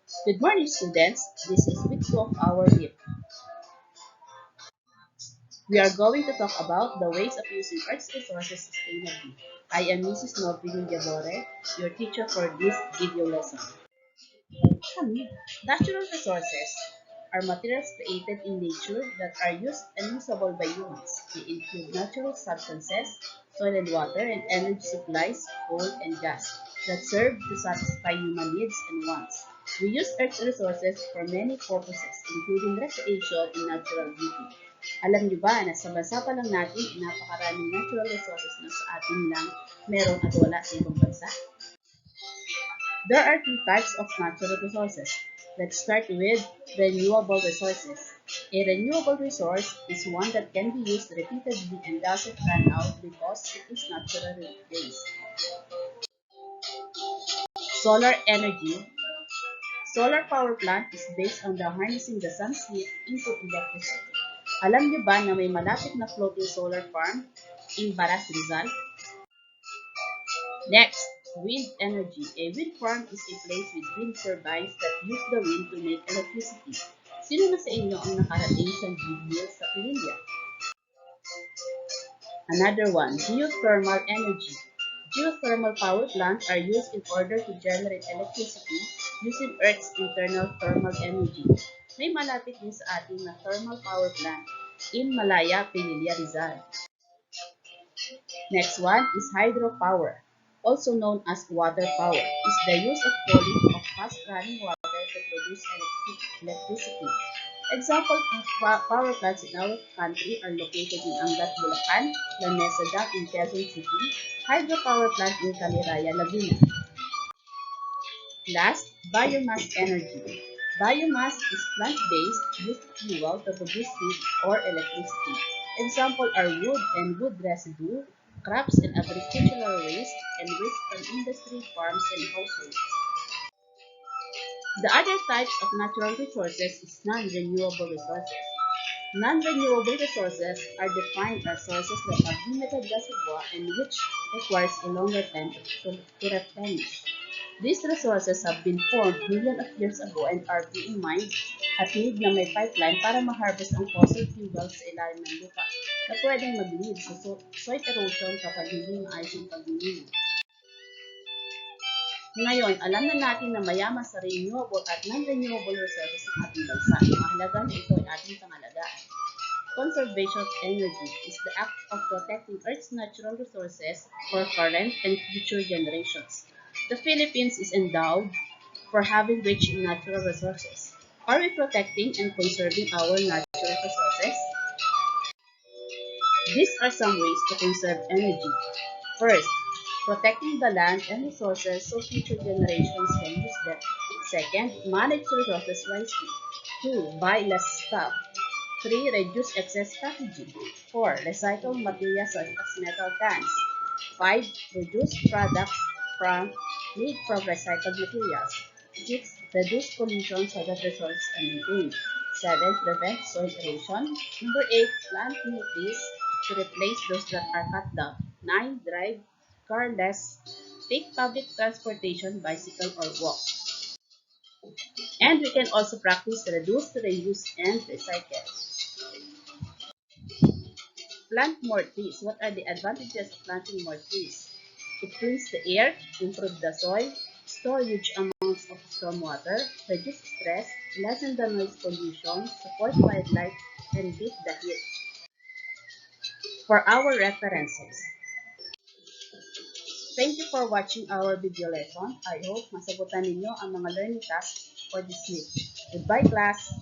Good morning, students. This is week 2 of our LIP. We are going to talk about the ways of using Earth's resources sustainably. I am Mrs. Novelyn Llavore, your teacher for this video lesson. Natural resources are materials created in nature that are used and usable by humans. They include natural substances, soil and water, and energy supplies, coal and gas, that serve to satisfy human needs and wants. We use Earth's resources for many purposes, including recreation and natural beauty. Alam niyo ba na sa bansa pa lang natin, napakaraming natural resources na sa atin lang meron at wala sa ibang bansa? There are two types of natural resources. Let's start with renewable resources. A renewable resource is one that can be used repeatedly and doesn't run out because it is naturally based. Solar energy. Solar power plant is based on the harnessing the sun's heat into electricity. Alam niyo ba na may malapit na floating solar farm in Baras, Rizal? Next, wind energy. A wind farm is a place with wind turbines that use the wind to make electricity. Sino na sa inyo ang nakarating sa video sa Pililla? Another one, geothermal energy. Geothermal power plants are used in order to generate electricity using Earth's internal thermal energy. May malapit din sa ating na thermal power plant in Malaya, Pililla, Rizal. Next one is hydropower, also known as water power, is the use of cooling of fast-running water to produce electricity. Examples of power plants in our country are located in Angat, Bulacan, La Mesa Dam in Quezon City, hydropower plant in Caliraya, Laguna. Last, biomass energy. Biomass is plant-based used fuel to produce heat or electricity. Examples are wood and wood residue, crops and agricultural waste, and waste from industry, farms, and households. The other types of natural resources is non-renewable resources. Non-renewable resources are defined as sources that have limited reservoir and which requires a longer time to replenish. These resources have been formed millions of years ago and are being mined at need na may pipeline para ma-harvest ang fossil fuels sa ilalim ng lupa na pwedeng mag-lead sa soil erosion kapag hindi maayos ang pagmimili. Ngayon, alam na natin na mayaman sa renewable at non-renewable resources ng ating bansa. Mahalaga na ito ay ating pangalagaan. Conservation of energy is the act of protecting Earth's natural resources for current and future generations. The Philippines is endowed for having rich natural resources. Are we protecting and conserving our natural resources? These are some ways to conserve energy. First, protecting the land and resources so future generations can use them. Second, manage resources wisely. 2. Buy less stuff. 3. Reduce excess packaging. 4. Recycle materials such as metal cans. 5. Produce products made from recycled materials. 6. Reduce pollution so that resources are maintained. 7. Prevent soil erosion. Number 8. Plant new trees to replace those that are cut down. 9. Drive car less. Take public transportation, bicycle, or walk. And we can also practice reduce, reuse, and recycle. Plant more trees. What are the advantages of planting more trees? It cleans the air, improves the soil, store huge amounts of stormwater, reduce stress, lessen the noise pollution, support wildlife, and beat the heat. For our references, thank you for watching our video lesson. I hope masagutan ninyo ang mga learning tasks for this week. Goodbye, class!